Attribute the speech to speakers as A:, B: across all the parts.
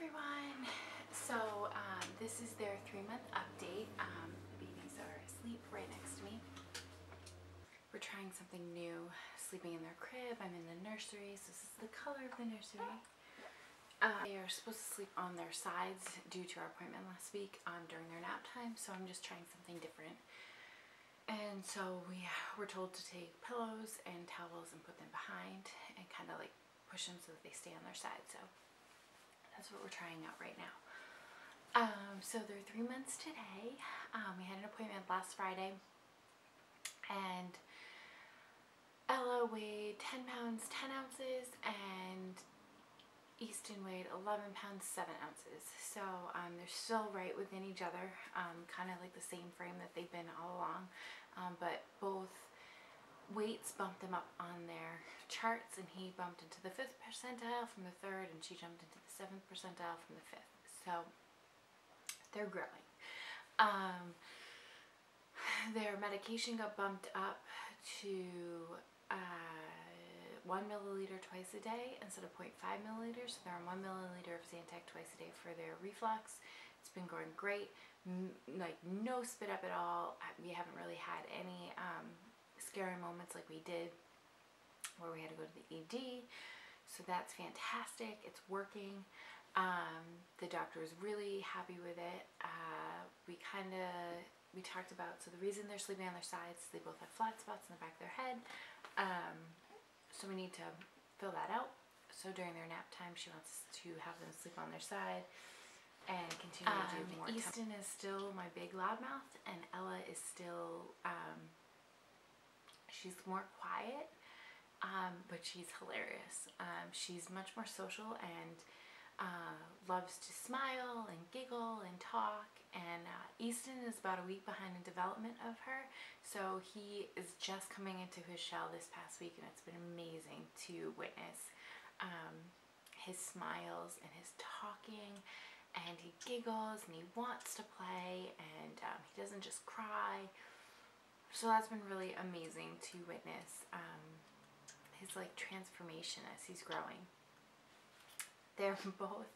A: everyone. So this is their 3-month update. The babies are asleep right next to me. We're trying something new, sleeping in their crib. I'm in the nursery, so this is the color of the nursery. They are supposed to sleep on their sides due to our appointment last week during their nap time, so I'm just trying something different. And so we were told to take pillows and towels and put them behind and kind of like push them so that they stay on their side. So that's what we're trying out right now. So they're 3 months today. We had an appointment last Friday, and Ella weighed 10 pounds 10 ounces and Easton weighed 11 pounds 7 ounces. So they're still right within each other, kind of like the same frame that they've been all along, but both weights bumped them up on their charts, and he bumped into the 5th percentile from the 3rd, and she jumped into the 7th percentile from the 5th. So they're growing. Their medication got bumped up to 1 milliliter twice a day instead of 0.5 milliliters. So they're on 1 milliliter of Zantac twice a day for their reflux. It's been going great. Like no spit up at all. We haven't really had any scary moments like we did where we had to go to the ED. So that's fantastic. It's working. The doctor is really happy with it. We talked about, so the reason they're sleeping on their sides, they both have flat spots in the back of their head. So we need to fill that out. So during their nap time, she wants to have them sleep on their side and continue to do more. Easton is still my big loudmouth, and Ella is still, she's more quiet, but she's hilarious. She's much more social and loves to smile and giggle and talk, and Easton is about a week behind in development of her, so he is just coming into his shell this past week, and it's been amazing to witness his smiles and his talking, and he giggles and he wants to play, and he doesn't just cry. So that's been really amazing to witness his like transformation as he's growing. They're both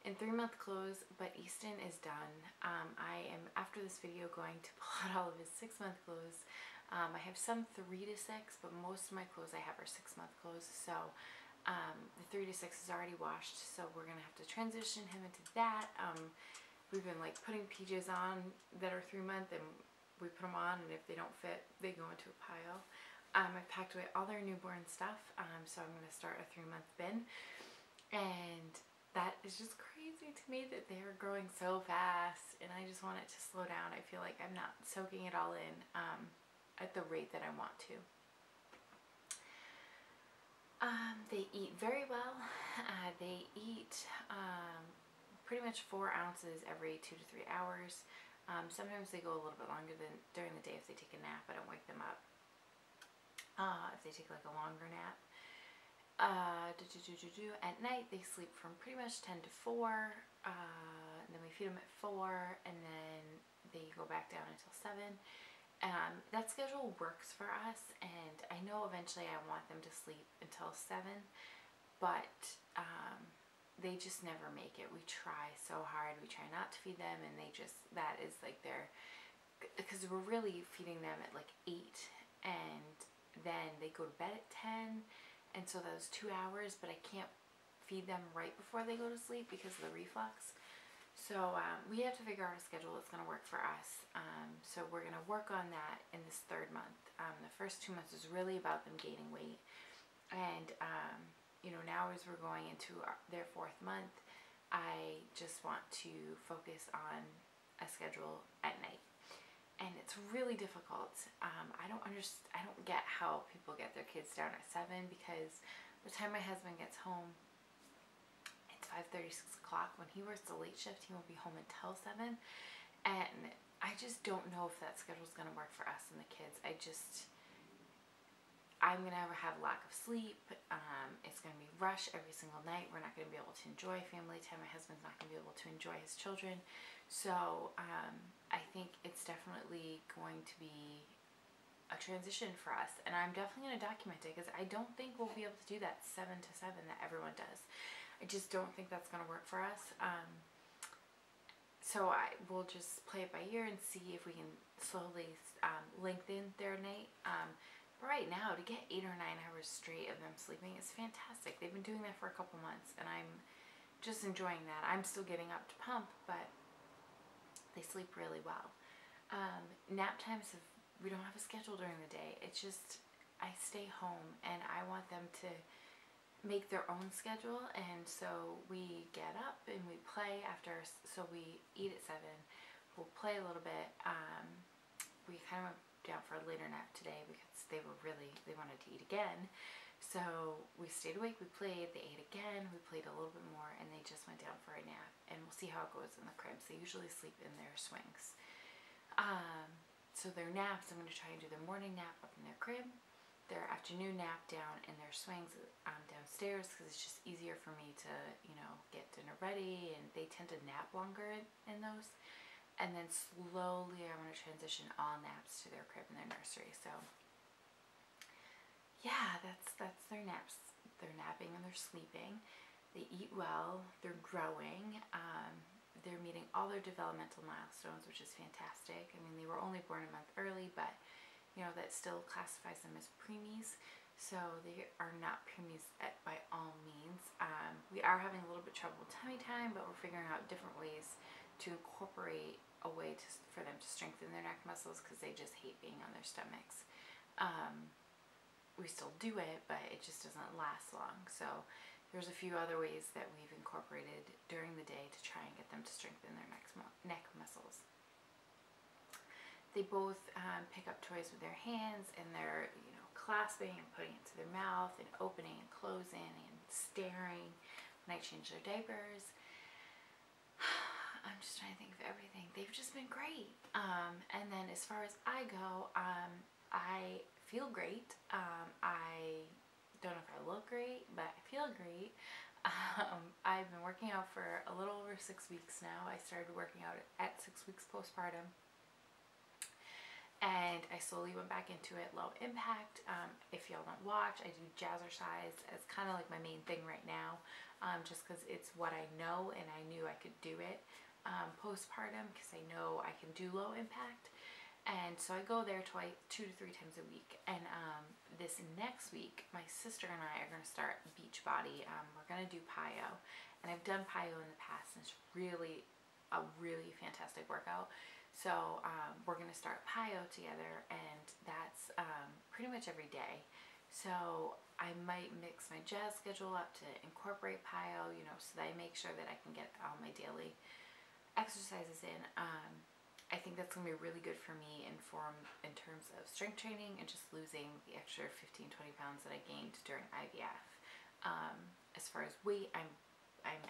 A: in 3-month clothes, but Easton is done. I am, after this video, going to pull out all of his 6-month clothes. I have some 3 to 6, but most of my clothes I have are 6-month clothes. So the 3 to 6 is already washed, so we're gonna have to transition him into that. We've been like putting PJs on that are 3-month, and we put them on, and if they don't fit, they go into a pile. I've packed away all their newborn stuff, so I'm gonna start a 3-month bin. And that is just crazy to me that they're growing so fast, and I just want it to slow down. I feel like I'm not soaking it all in at the rate that I want to. They eat very well. They eat pretty much 4 ounces every 2 to 3 hours. Sometimes they go a little bit longer than during the day if they take a nap. I don't wake them up if they take like a longer nap. At night they sleep from pretty much 10 to 4, and then we feed them at 4, and then they go back down until 7. That schedule works for us, and I know eventually I want them to sleep until 7, but they just never make it. We try so hard. We try not to feed them, and they just, that is like their, because we're really feeding them at like 8, and then they go to bed at 10. And so those 2 hours, but I can't feed them right before they go to sleep because of the reflux. So we have to figure out a schedule that's going to work for us. So we're going to work on that in this 3rd month. The first 2 months is really about them gaining weight. And, you know, now as we're going into their 4th month, I just want to focus on a schedule at night. And it's really difficult. I don't get how people get their kids down at 7, because by the time my husband gets home, it's 5:30, 6 o'clock. When he works the late shift, he won't be home until 7. And I just don't know if that schedule is going to work for us and the kids. I'm going to have lack of sleep. It's going to be rush every single night. We're not going to be able to enjoy family time. My husband's not going to be able to enjoy his children. So I think it's definitely going to be a transition for us, and I'm definitely going to document it, because I don't think we'll be able to do that 7 to 7 that everyone does. I just don't think that's going to work for us. So I will just play it by ear and see if we can slowly lengthen their night. But right now, to get 8 or 9 hours straight of them sleeping is fantastic. They've been doing that for a couple months, and I'm just enjoying that. I'm still getting up to pump, but they sleep really well. Nap times, we don't have a schedule during the day. It's just, I stay home and I want them to make their own schedule, and so we get up and we play after, so we eat at 7, we'll play a little bit. We kind of went down for a later nap today because they wanted to eat again, so we stayed awake, we played, they ate again, we played a little bit more, and they just went down for a nap, and we'll see how it goes in the cribs. They usually sleep in their swings. So their naps, I'm going to try and do their morning nap up in their crib, their afternoon nap down in their swings downstairs, because it's just easier for me to, get dinner ready, and they tend to nap longer in those. And then slowly I want to transition all naps to their crib and their nursery. So yeah, that's their naps. They're napping and they're sleeping. They eat well, they're growing. They're meeting all their developmental milestones, which is fantastic. I mean, they were only born a month early, but that still classifies them as preemies, so they are not preemies by all means. We are having a little bit of trouble with tummy time, but we're figuring out different ways to incorporate a way for them to strengthen their neck muscles, because they just hate being on their stomachs. We still do it, but it just doesn't last long. So there's a few other ways that we've incorporated during the day to try and get them to strengthen their neck muscles. They both pick up toys with their hands, and they're clasping and putting it to their mouth, and opening and closing and staring when I change their diapers. I'm just trying to think of everything. They've just been great. And then as far as I go, I feel great. I don't know if I look great, but I feel great. I've been working out for a little over 6 weeks now. I started working out at 6 weeks postpartum, and I slowly went back into it low impact. If y'all don't watch, I do jazzercise as kind of like my main thing right now, just because it's what I know, and I knew I could do it postpartum, because I know I can do low impact. And so I go there 2 to 3 times a week. And this next week, my sister and I are going to start Beachbody. We're going to do PiYo. And I've done PiYo in the past, and it's really a really fantastic workout. So we're going to start PiYo together, and that's pretty much every day. So I might mix my jazz schedule up to incorporate PiYo, so that I make sure that I can get all my daily exercises in. I think that's going to be really good for me in terms of strength training and just losing the extra 15-20 pounds that I gained during IVF. As far as weight, I'm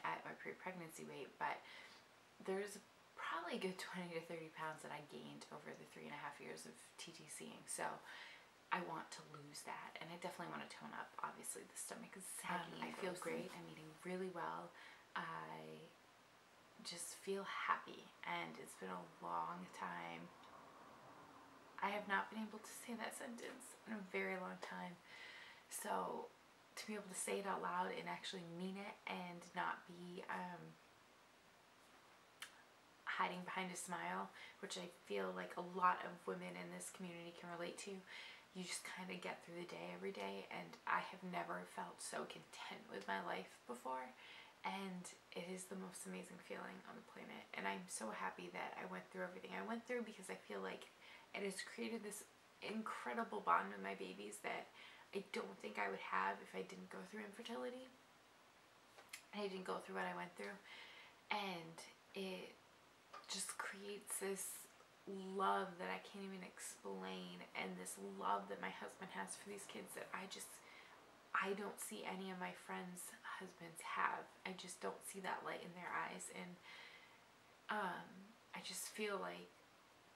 A: at my pre-pregnancy weight, but there's probably a good 20 to 30 pounds that I gained over the 3.5 years of TTCing. So I want to lose that, and I definitely want to tone up. Obviously, the stomach is saggy. I feel great. I'm eating really well. I just feel happy, and it's been a long time. I have not been able to say that sentence in a very long time. So to be able to say it out loud and actually mean it, and not be hiding behind a smile, which I feel like a lot of women in this community can relate to. You just kind of get through the day every day, and I have never felt so content with my life before. And it is the most amazing feeling on the planet. And I'm so happy that I went through everything I went through, because I feel like it has created this incredible bond with my babies that I don't think I would have if I didn't go through infertility. I didn't go through what I went through. And it just creates this love that I can't even explain, and this love that my husband has for these kids that I don't see any of my friends' husbands have. I just don't see that light in their eyes, and I just feel like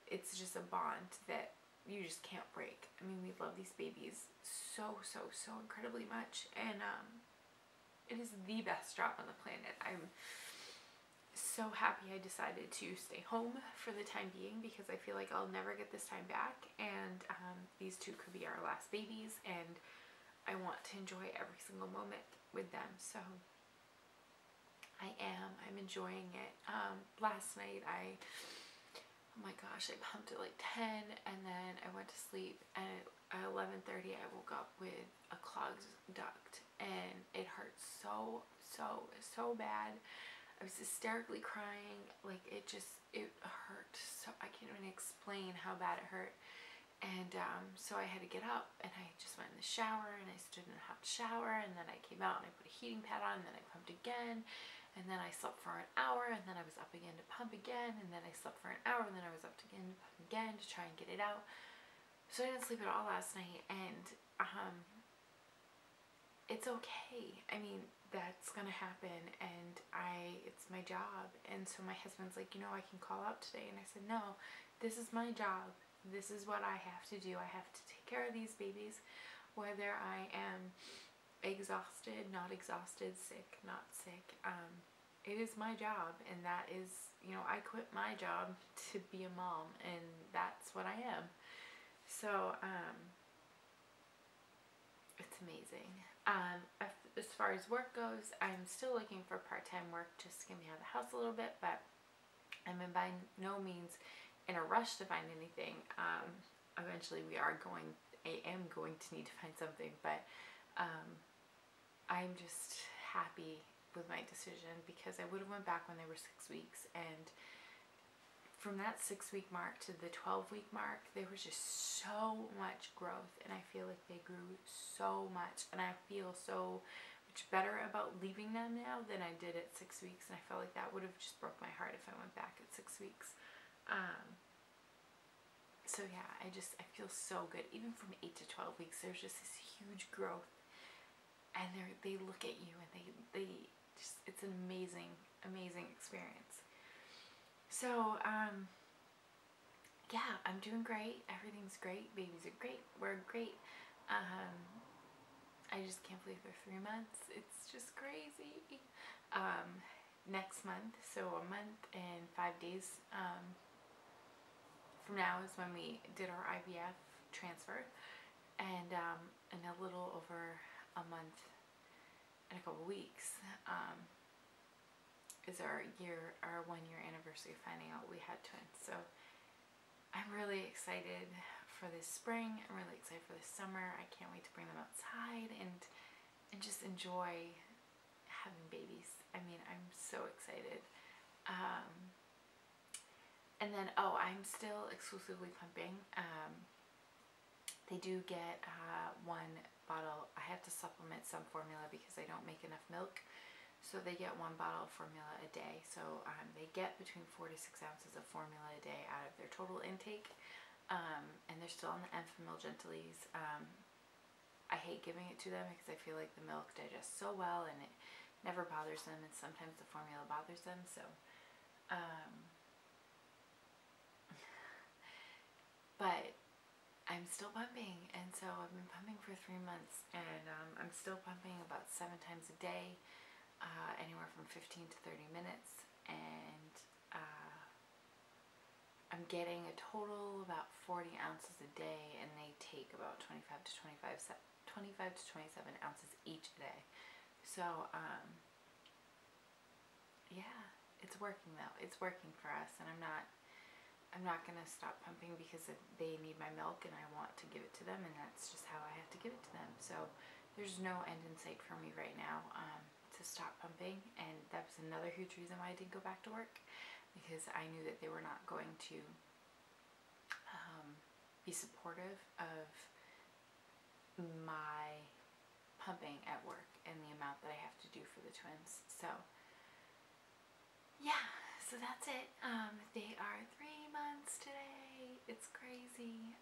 A: it's just a bond that you just can't break. I mean, we love these babies so incredibly much, and it is the best job on the planet. I'm so happy I decided to stay home for the time being, because I feel like I'll never get this time back, and these two could be our last babies, and I want to enjoy every single moment with them. So I'm enjoying it. Last night oh my gosh, I pumped at like 10, and then I went to sleep, and at 11:30 I woke up with a clogged duct, and it hurt so bad. I was hysterically crying, like it hurt so, I can't even explain how bad it hurt. And so I had to get up, and I just went in the shower, and I stood in a hot shower, and then I came out and I put a heating pad on, and then I pumped again, and then I slept for an hour, and then I was up again to pump again, and then I slept for an hour, and then I was up again to pump again to try and get it out. So I didn't sleep at all last night, and it's okay. I mean, that's gonna happen, and it's my job. And so my husband's like, you know, I can call out today, and I said, no, this is my job. This is what I have to do. I have to take care of these babies, whether I am exhausted, not exhausted, sick, not sick. It is my job, and that is, you know, I quit my job to be a mom, and that's what I am. So, it's amazing. As far as work goes, I'm still looking for part-time work just to get me out of the house a little bit, but I'm by no means in a rush to find anything. Eventually I am going to need to find something, but I'm just happy with my decision, because I would have went back when they were 6 weeks, and from that 6-week mark to the 12-week mark, there was just so much growth, and I feel like they grew so much, and I feel so much better about leaving them now than I did at 6 weeks, and I felt like that would have just broke my heart if I went back at 6 weeks. So yeah, I feel so good. Even from 8 to 12 weeks, there's just this huge growth, and they look at you, and they just, it's an amazing experience. So yeah, I'm doing great. Everything's great. Babies are great. We're great. I just can't believe they're 3 months. It's just crazy. Next month, so a month and 5 days from now is when we did our IVF transfer, and in a little over a month and a couple weeks is our 1-year anniversary of finding out we had twins. So I'm really excited for this spring. I'm really excited for this summer. I can't wait to bring them outside and just enjoy having babies. I mean, I'm so excited. And then, I'm still exclusively pumping. They do get 1 bottle. I have to supplement some formula because I don't make enough milk. So they get 1 bottle of formula a day. So they get between 4 to 6 ounces of formula a day out of their total intake. And they're still on the Enfamil Gentilies. I hate giving it to them because I feel like the milk digests so well and it never bothers them, and sometimes the formula bothers them. So but I'm still pumping, and so I've been pumping for 3 months, and I'm still pumping about 7 times a day, anywhere from 15 to 30 minutes, and I'm getting a total about 40 ounces a day, and they take about 25 to 27 ounces each day. So yeah, it's working though. It's working for us, and I'm not gonna stop pumping because they need my milk and I want to give it to them, and that's just how I have to give it to them. So there's no end in sight for me right now to stop pumping, and that was another huge reason why I didn't go back to work, because I knew that they were not going to be supportive of my pumping at work and the amount that I have to do for the twins. So yeah, so that's it. They are 3 months today. It's crazy.